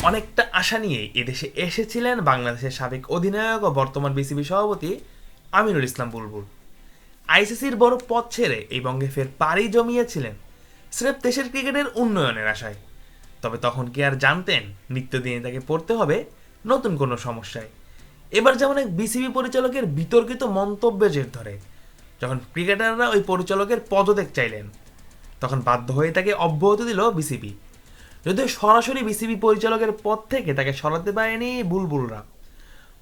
অনেকটা আশা নিয়েই এদেশে এসেছিলেন বাংলাদেশের সাবেক অধিনায়ক ও বর্তমান বিসিবি সভাপতি আমিনুল ইসলাম বুলবুল। আইসিসির বড় পদ ছেড়ে এই বঙ্গে ফের পাড়ি জমিয়েছিলেন স্রেফ দেশের ক্রিকেটের উন্নয়নের আশায়। তবে তখন কি আর জানতেন নিত্যদিনে তাকে পড়তে হবে নতুন কোনো সমস্যায়। এবার যেমন এক বিসিবি পরিচালকের বিতর্কিত মন্তব্যের জের ধরে যখন ক্রিকেটাররা ওই পরিচালকের পদত্যাগ চাইলেন, তখন বাধ্য হয়ে তাকে অব্যাহতি দিল বিসিবি। যদিও সরাসরি বিসিবি পরিচালকের পদ থেকে তাকে সরাতে পারেনি বুলবুলরা,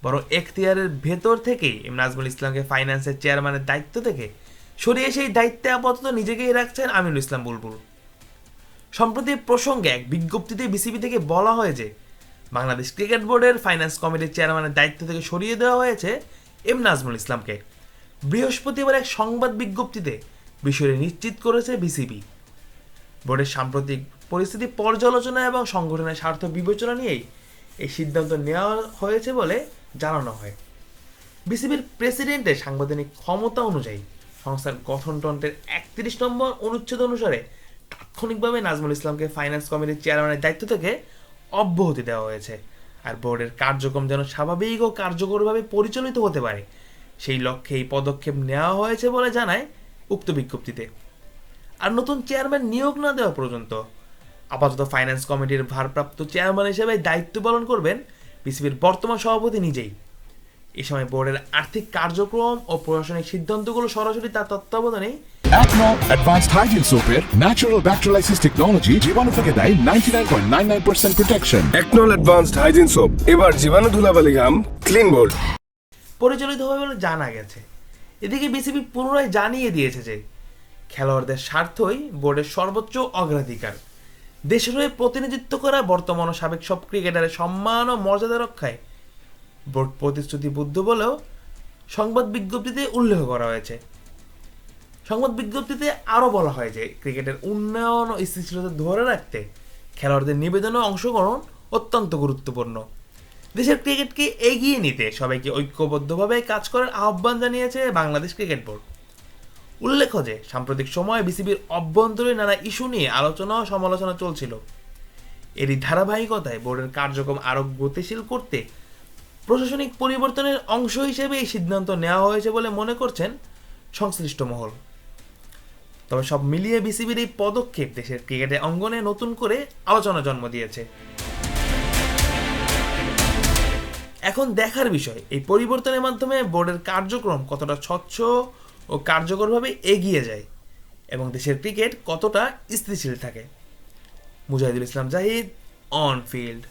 বরং এখতিয়ারের ভেতর থেকেই নাজমুল ইসলামকে ফাইন্যান্সের চেয়ারম্যানের দায়িত্ব থেকে সরিয়ে সেই দায়িত্বে আপাতত নিজেকেই রাখছেন আমিনুল ইসলাম বুলবুল। সম্প্রতি প্রসঙ্গে এক বিজ্ঞপ্তিতে বিসিবি থেকে বলা হয় যে বাংলাদেশ ক্রিকেট বোর্ডের ফাইন্যান্স কমিটির চেয়ারম্যানের দায়িত্ব থেকে সরিয়ে দেওয়া হয়েছে নাজমুল ইসলামকে। বৃহস্পতিবার এক সংবাদ বিজ্ঞপ্তিতে বিষয়টি নিশ্চিত করেছে বিসিবি। বোর্ডের সাম্প্রতিক পরিস্থিতি পর্যালোচনা এবং সংগঠনের স্বার্থ বিবেচনা নিয়েই এই সিদ্ধান্ত নেওয়া হয়েছে বলে জানানো হয়। বিসিবির প্রেসিডেন্টের সাংবিধানিক ক্ষমতা অনুযায়ী সংস্থার গঠনতন্ত্রের ৩১ নম্বর অনুচ্ছেদ অনুসারে তাৎক্ষণিকভাবে নাজমুল ইসলামকে ফাইন্যান্স কমিটির চেয়ারম্যানের দায়িত্ব থেকে অব্যাহতি দেওয়া হয়েছে। আর বোর্ডের কার্যক্রম যেন স্বাভাবিক ও কার্যকরভাবে পরিচালিত হতে পারে সেই লক্ষ্যে এই পদক্ষেপ নেওয়া হয়েছে বলে জানায় উক্ত বিজ্ঞপ্তিতে। আর নতুন চেয়ারম্যান নিয়োগ না দেওয়া পর্যন্ত আপাতত ফাইন্যান্স কমিটির ভারপ্রাপ্ত চেয়ারম্যান হিসেবে দায়িত্ব পালন করবেন বিসিবির বর্তমান সভাপতি নিজেই। এই সময় বোর্ডের আর্থিক কার্যক্রম ও প্রশাসনিক সিদ্ধান্তগুলো সরাসরি তার তত্ত্বাবধানেই। Acnol Advanced Hygiene Soap এর ন্যাচারাল ব্যাকটেরিয়ালাইসিস টেকনোলজি জীবাণু থেকে দেয় 99.99% protection. Acnol Advanced Hygiene Soap এবার জীবাণু ধুলাবালি ঘাম ক্লিন বোল্ড পরিচালিত হবে বলে জানা গেছে। এদিকে বিসিবি পুনরায় জানিয়ে দিয়েছে যে খেলোয়াড়দের স্বার্থই বোর্ডের সর্বোচ্চ অগ্রাধিকার। দেশের হয়ে প্রতিনিধিত্ব করা বর্তমান ও সাবেক সব ক্রিকেটারের সম্মান ও মর্যাদা রক্ষায় বোর্ড প্রতিশ্রুতিবদ্ধ বলেও সংবাদ বিজ্ঞপ্তিতে উল্লেখ করা হয়েছে। সংবাদ বিজ্ঞপ্তিতে আরও বলা হয় যে ক্রিকেটের উন্নয়ন ও স্থিতিশীলতা ধরে রাখতে খেলোয়াড়দের নিবেদন ও অংশগ্রহণ অত্যন্ত গুরুত্বপূর্ণ। দেশের ক্রিকেটকে এগিয়ে নিতে সবাইকে ঐক্যবদ্ধভাবে কাজ করার আহ্বান জানিয়েছে বাংলাদেশ ক্রিকেট বোর্ড। উল্লেখ্য যে সাম্প্রতিক সময়ে বিসিবির অভ্যন্তরীণ নানা ইস্যু নিয়ে আলোচনা ও সমালোচনা চলছিল। এরই ধারাবাহিকতায় বোর্ডের কার্যক্রম আরও গতিশীল করতে প্রশাসনিক পরিবর্তনের অংশ হিসেবে এই সিদ্ধান্ত নেওয়া হয়েছে বলে মনে করছেন সংশ্লিষ্ট মহল। তবে সব মিলিয়ে বিসিবির এই পদক্ষেপ দেশের ক্রিকেটের অঙ্গনে নতুন করে আলোচনা জন্ম দিয়েছে। এখন দেখার বিষয় এই পরিবর্তনের মাধ্যমে বোর্ডের কার্যক্রম কতটা স্বচ্ছ ও কার্যকরভাবে এগিয়ে যায় এবং দেশের ক্রিকেট কতটা স্থিতিশীল থাকে। Mujahidul Islam Zahid, on field.